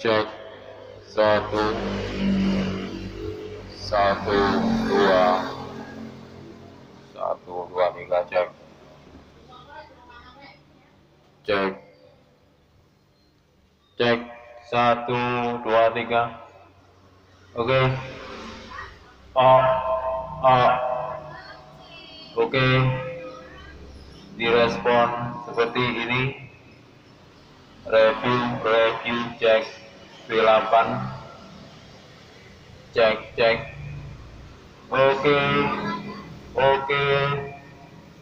Cek satu satu dua satu dua tiga cek cek cek satu dua tiga. Oke. Oh oh oke, direspon seperti ini. Review cek V8 cek. Oke,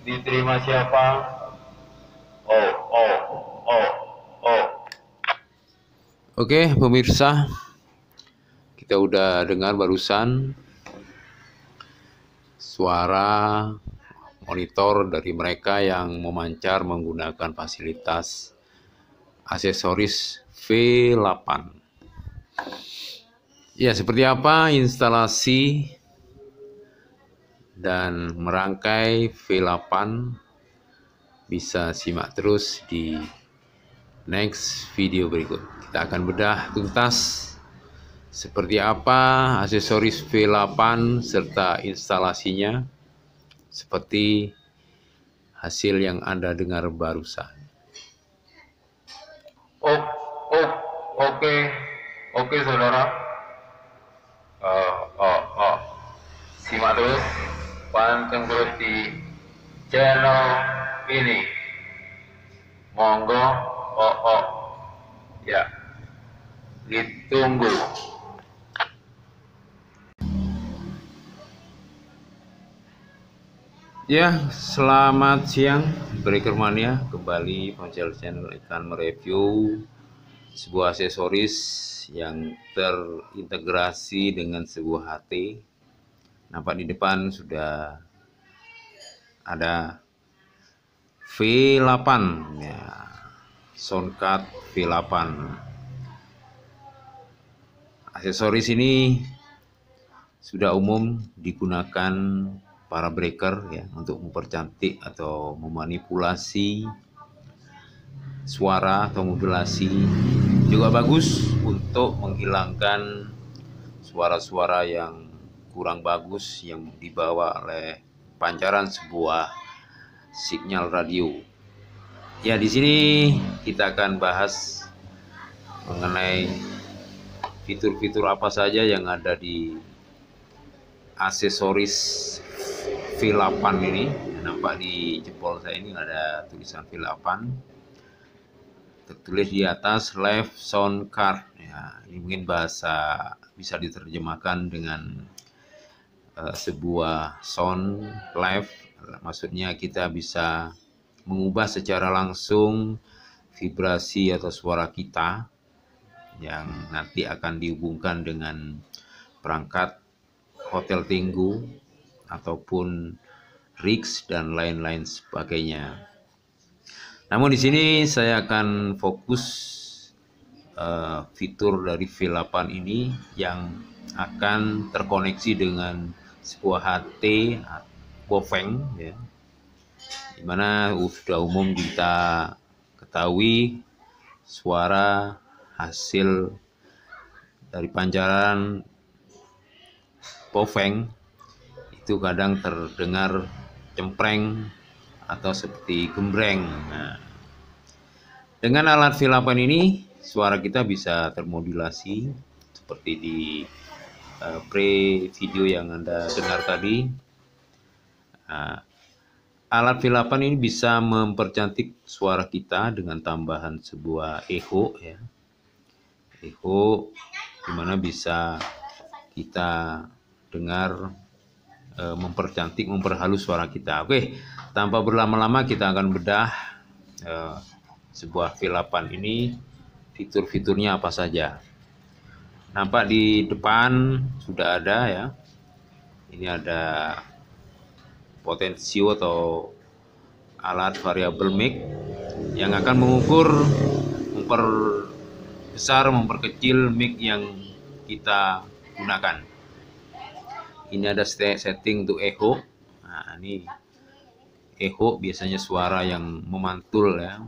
diterima siapa? Oh. Oke pemirsa, kita udah dengar barusan suara monitor dari mereka yang memancar menggunakan fasilitas aksesoris V8. Ya, seperti apa instalasi dan merangkai V8 bisa simak terus di next video berikut. Kita akan bedah tuntas seperti apa aksesoris V8 serta instalasinya, seperti hasil yang Anda dengar barusan. Oke saudara. Simak terus, panteng terus di channel ini. Monggo, ya, ditunggu. Ya, selamat siang Breaker Mania. Kembali Ponsel Channel akan mereview sebuah aksesoris yang terintegrasi dengan sebuah HT. Nampak di depan sudah ada V8 ya, soundcard V8. Aksesoris ini sudah umum digunakan para breaker ya, untuk mempercantik atau memanipulasi suara atau modulasi. Juga bagus untuk menghilangkan suara-suara yang kurang bagus yang dibawa oleh pancaran sebuah sinyal radio. Ya, di sini kita akan bahas mengenai fitur-fitur apa saja yang ada di aksesoris V8 ini. Nampak di jempol saya ini ada tulisan V8, tertulis di atas Live Sound Card ya. Ini mungkin bahasa bisa diterjemahkan dengan sebuah sound live, maksudnya kita bisa mengubah secara langsung vibrasi atau suara kita yang nanti akan dihubungkan dengan perangkat hotel Tenggu ataupun rigs dan lain-lain sebagainya. Namun di sini saya akan fokus fitur dari V8 ini yang akan terkoneksi dengan sebuah HT Bofeng ya, dimana sudah umum kita ketahui suara hasil dari pancaran Bofeng itu kadang terdengar cempreng atau seperti gembreng. Nah, dengan alat V8 ini suara kita bisa termodulasi seperti di pre-video yang Anda dengar tadi. Nah, alat V8 ini bisa mempercantik suara kita dengan tambahan sebuah echo ya. Echo dimana bisa kita dengar mempercantik, memperhalus suara kita. Oke, tanpa berlama-lama kita akan bedah sebuah V8 ini, fitur-fiturnya apa saja. Nampak di depan sudah ada ya. Ini ada potensio atau alat variabel mic yang akan mengukur, memperbesar, memperkecil mic yang kita gunakan. Ini ada setting untuk echo. Nah, ini echo biasanya suara yang memantul ya,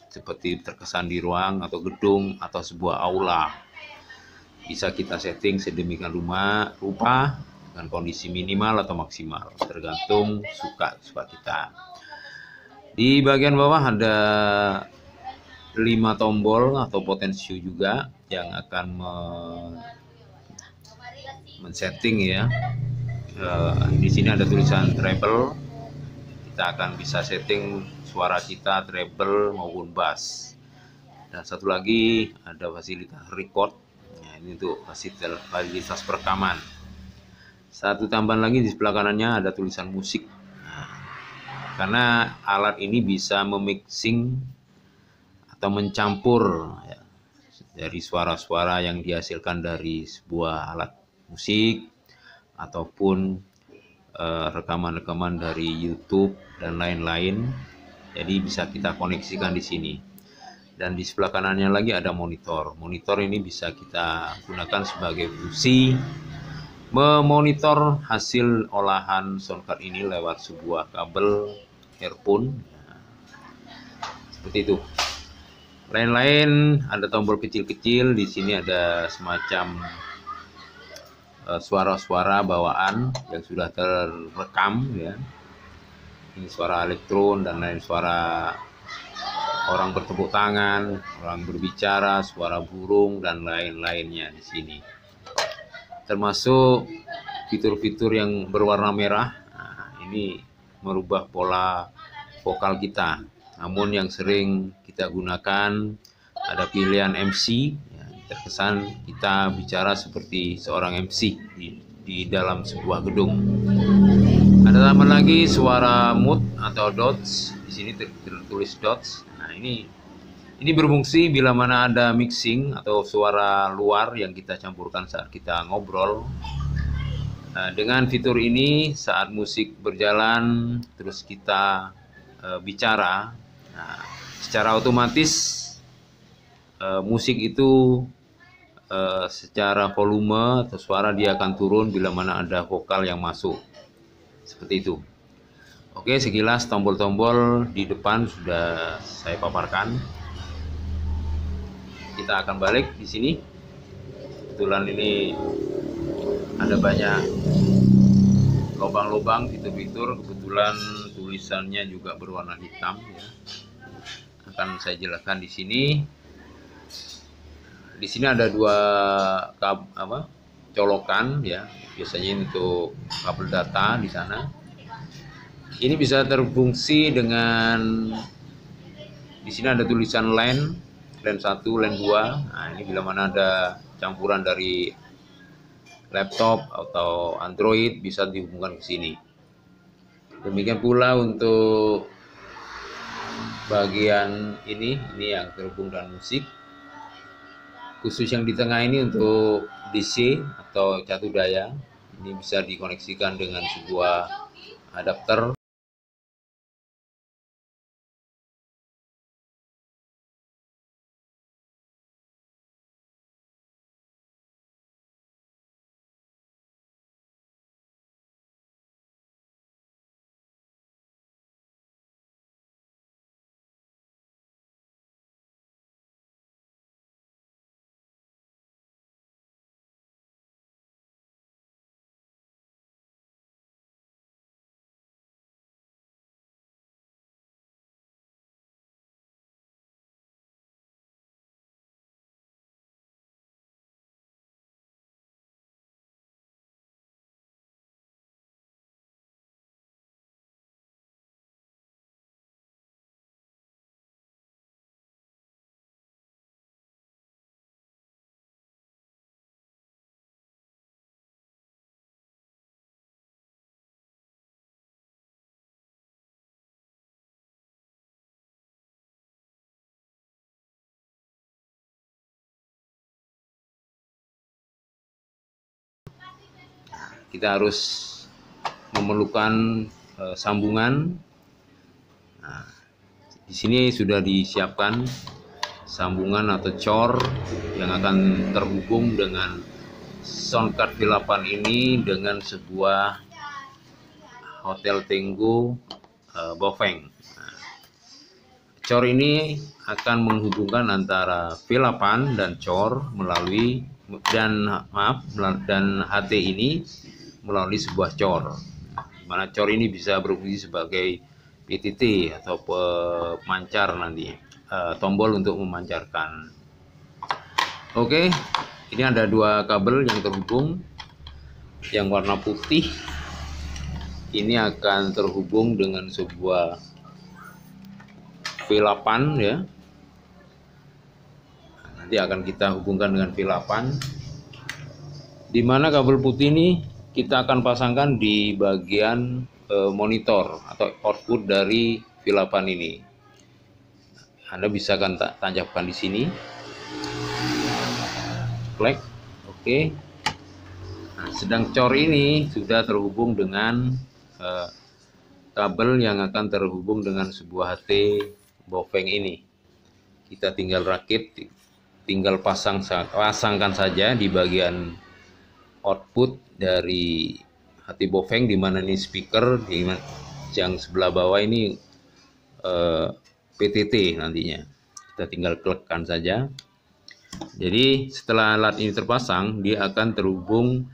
seperti terkesan di ruang atau gedung atau sebuah aula. bisa kita setting sedemikian rupa dengan kondisi minimal atau maksimal, tergantung suka kita. Di bagian bawah ada 5 tombol atau potensio juga yang akan men-setting ya. Di sini ada tulisan treble. Kita akan bisa setting suara kita treble maupun bass. Dan satu lagi ada fasilitas record. Nah, ini untuk fasilitas perekaman. Satu tambahan lagi di sebelah kanannya ada tulisan musik. Nah, karena alat ini bisa memixing atau mencampur ya, dari suara-suara yang dihasilkan dari sebuah alat musik ataupun rekaman-rekaman dari YouTube dan lain-lain. Jadi bisa kita koneksikan di sini. Dan di sebelah kanannya lagi ada monitor. Monitor ini bisa kita gunakan sebagai fungsi memonitor hasil olahan soundcard ini lewat sebuah kabel earphone. Nah, seperti itu. Lain-lain ada tombol kecil-kecil. Di sini ada semacam suara-suara bawaan yang sudah terekam ya. Ini suara elektron dan lain, suara orang bertepuk tangan, orang berbicara, suara burung dan lain-lainnya di sini. Termasuk fitur-fitur yang berwarna merah. Nah, ini merubah pola vokal kita. Namun yang sering kita gunakan ada pilihan MC. Terkesan kita bicara seperti seorang MC di dalam sebuah gedung. Ada tambahan lagi suara mute atau dots. Di sini tertulis dots. Nah, ini berfungsi bila mana ada mixing atau suara luar yang kita campurkan saat kita ngobrol. Nah, dengan fitur ini saat musik berjalan terus kita bicara, nah, secara otomatis musik itu secara volume atau suara dia akan turun bila mana ada vokal yang masuk. Seperti itu. Oke, sekilas tombol-tombol di depan sudah saya paparkan. Kita akan balik di sini. Kebetulan ini ada banyak lubang-lubang fitur-fitur. Kebetulan tulisannya juga berwarna hitam ya. Akan saya jelaskan di sini. Di sini ada dua colokan ya, biasanya untuk kabel data di sana. Ini bisa terfungsi dengan di sini ada tulisan LAN 1, LAN 2. Nah, ini bila mana ada campuran dari laptop atau Android bisa dihubungkan ke sini. Demikian pula untuk bagian ini yang terhubung dengan musik. Khusus yang di tengah ini untuk DC atau catu daya. Ini bisa dikoneksikan dengan sebuah adapter. Kita harus memerlukan sambungan. Nah, di sini sudah disiapkan sambungan atau cor yang akan terhubung dengan soundcard V8 ini dengan sebuah Hotel Tenggo Bofeng. Nah, cor ini akan menghubungkan antara V8 dan cor melalui dan HT ini melalui sebuah cor. Di mana cor ini bisa berfungsi sebagai PTT atau pemancar nanti, tombol untuk memancarkan. Oke, ini ada dua kabel yang terhubung. Yang warna putih ini akan terhubung dengan sebuah V8 ya. Nanti akan kita hubungkan dengan V8, di mana kabel putih ini kita akan pasangkan di bagian monitor atau output dari V8 ini. Anda bisa kan tancapkan di sini, plug. Oke. Nah, sedang cor ini sudah terhubung dengan kabel yang akan terhubung dengan sebuah HT Baofeng ini. Kita tinggal rakit, tinggal pasangkan saja di bagian output dari HT Baofeng, di mana ini speaker, di yang sebelah bawah ini PTT nantinya. Kita tinggal klikkan saja. Jadi setelah alat ini terpasang, dia akan terhubung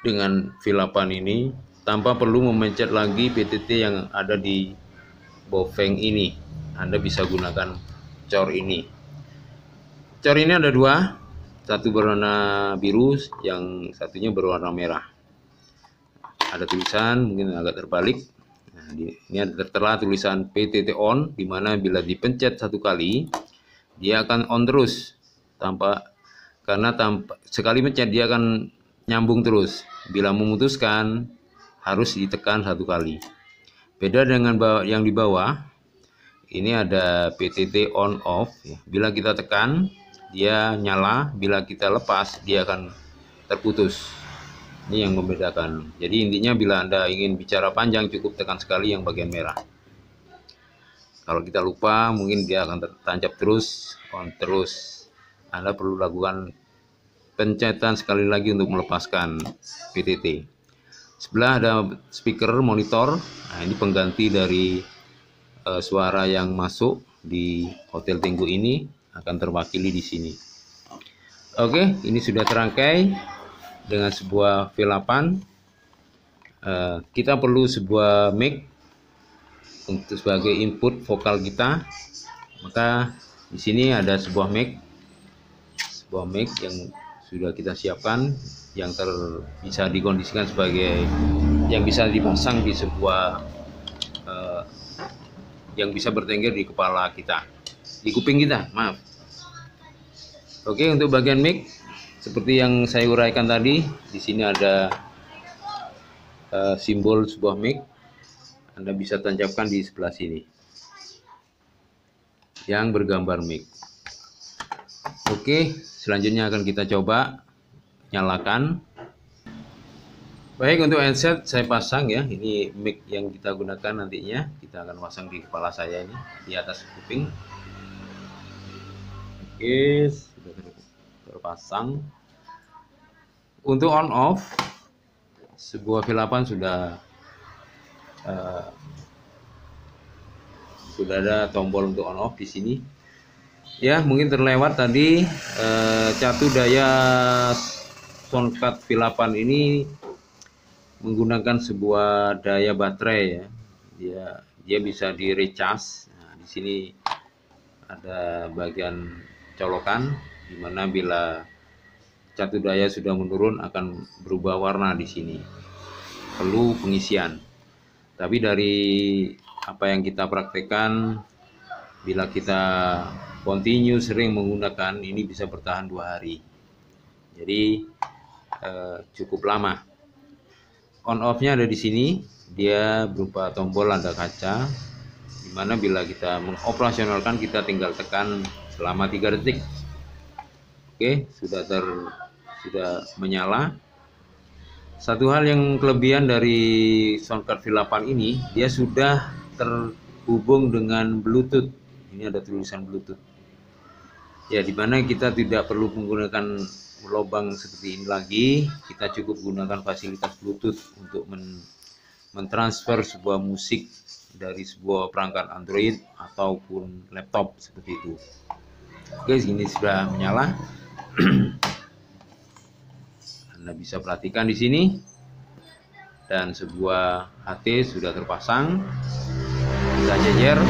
dengan V8 ini tanpa perlu memencet lagi PTT yang ada di Baofeng ini. Anda bisa gunakan cor ini. Cor ini ada dua, satu berwarna biru, yang satunya berwarna merah. Ada tulisan, mungkin agak terbalik. Nah, ini ada tertera tulisan PTT on, di mana bila dipencet satu kali, dia akan on terus, karena sekali mencet dia akan nyambung terus. Bila memutuskan harus ditekan satu kali. Beda dengan yang di bawah, ini ada PTT on off. Bila kita tekan dia nyala, bila kita lepas dia akan terputus. Ini yang membedakan. Jadi intinya bila Anda ingin bicara panjang cukup tekan sekali yang bagian merah. Kalau kita lupa mungkin dia akan tertancap terus, on terus. Anda perlu lakukan pencetan sekali lagi untuk melepaskan PTT. Sebelah ada speaker monitor. Nah, ini pengganti dari suara yang masuk di Hotel Tengku ini akan terwakili di sini. Oke, ini sudah terangkai dengan sebuah V8. Kita perlu sebuah mic untuk sebagai input vokal kita. Maka di sini ada sebuah mic yang sudah kita siapkan, yang bisa dikondisikan sebagai yang bisa dipasang di sebuah yang bisa bertengger di kepala kita, di kuping kita, maaf. Oke, untuk bagian mic seperti yang saya uraikan tadi, di sini ada simbol sebuah mic. Anda bisa tancapkan di sebelah sini yang bergambar mic. Oke, selanjutnya akan kita coba nyalakan. Baik, untuk headset saya pasang ya. Ini mic yang kita gunakan nantinya. Kita akan pasang di kepala saya ini, di atas kuping. Oke, sudah terpasang. Untuk on off, sebuah V8 sudah ada tombol untuk on off di sini. Ya, mungkin terlewat tadi catu daya Soundcard V8 ini menggunakan sebuah daya baterai ya. Dia bisa di recharge. Nah, di sini ada bagian colokan, di mana bila catu daya sudah menurun akan berubah warna di sini. Perlu pengisian. Tapi dari apa yang kita praktekkan, bila kita continue sering menggunakan ini bisa bertahan 2 hari. Jadi cukup lama. On off-nya ada di sini. Dia berupa tombol ada kaca, dimana bila kita mengoperasionalkan kita tinggal tekan selama 3 detik. Oke, sudah menyala. Satu hal yang kelebihan dari Soundcard V8 ini, dia sudah terhubung dengan Bluetooth. Ini ada tulisan Bluetooth. Ya, dimana kita tidak perlu menggunakan lubang seperti ini lagi. Kita cukup gunakan fasilitas Bluetooth untuk mentransfer sebuah musik dari sebuah perangkat Android ataupun laptop seperti itu. Oke, ini sudah menyala. Anda bisa perhatikan di sini. Dan sebuah HT sudah terpasang. Kita jejer.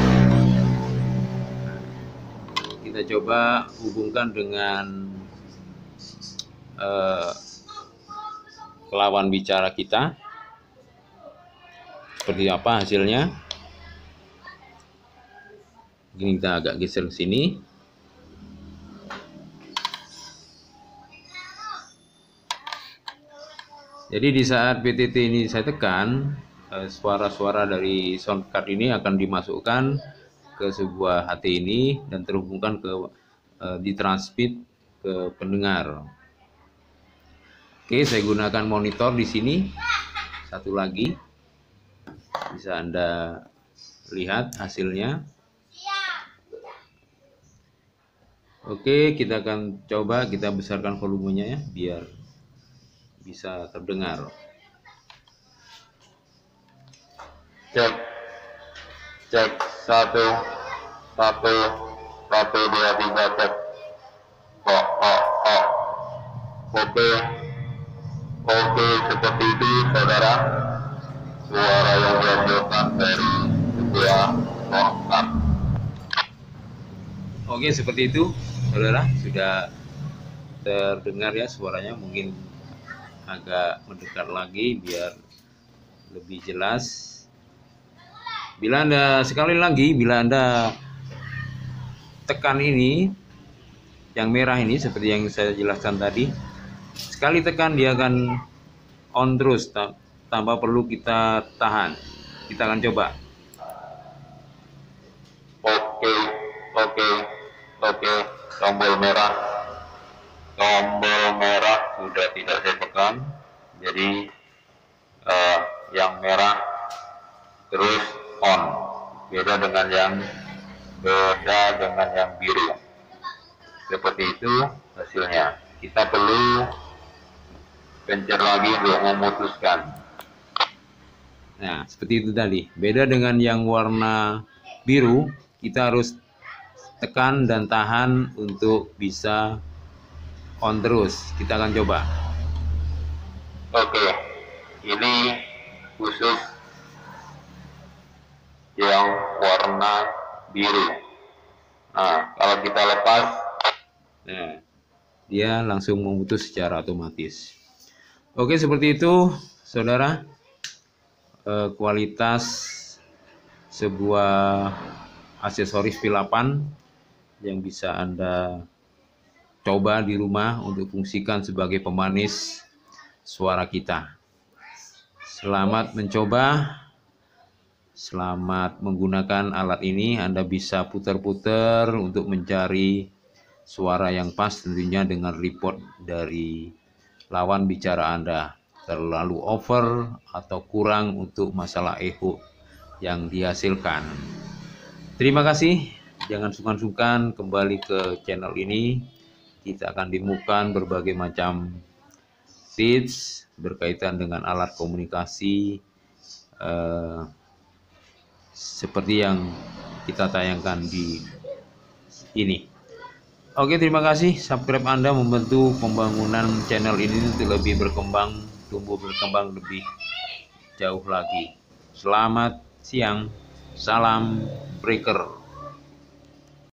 Kita coba hubungkan dengan lawan bicara kita. Seperti apa hasilnya? Ini kita agak geser ke sini. Jadi di saat PTT ini saya tekan, suara-suara dari sound card ini akan dimasukkan ke sebuah HT ini dan terhubungkan ke ditransmit ke pendengar. Oke, saya gunakan monitor di sini. Satu lagi, bisa Anda lihat hasilnya. Oke, kita akan coba kita besarkan volumenya ya, biar bisa terdengar. Cek 1 1 1 2 3 cek. Oke, seperti itu saudara, suara yang dihasilkan dari sebuah soundcard. Oke, seperti itu saudara, sudah terdengar ya suaranya. Mungkin agak mendekat lagi biar lebih jelas. Bila Anda tekan ini, yang merah ini seperti yang saya jelaskan tadi, sekali tekan dia akan on terus tanpa perlu kita tahan. Kita akan coba. Oke, tombol merah sudah tidak saya tekan, jadi yang merah terus on, beda dengan yang biru. Seperti itu hasilnya. Kita perlu pencet lagi untuk memutuskan. Nah, seperti itu tadi. Beda dengan yang warna biru, kita harus tekan dan tahan untuk bisa on terus. Kita akan coba. Oke, ini khusus yang warna biru. Nah, kalau kita lepas, dia langsung memutus secara otomatis. Oke, seperti itu saudara, kualitas sebuah aksesoris V8 yang bisa Anda coba di rumah untuk fungsikan sebagai pemanis suara kita. Selamat mencoba, selamat menggunakan alat ini. Anda bisa putar-putar untuk mencari suara yang pas, tentunya dengan report dari lawan bicara Anda, terlalu over atau kurang untuk masalah echo yang dihasilkan. Terima kasih, jangan sungkan-sungkan kembali ke channel ini. Kita akan temukan berbagai macam tips berkaitan dengan alat komunikasi seperti yang kita tayangkan di ini. Oke, terima kasih. Subscribe Anda membantu pembangunan channel ini untuk lebih berkembang, tumbuh berkembang lebih jauh lagi. Selamat siang, salam breaker.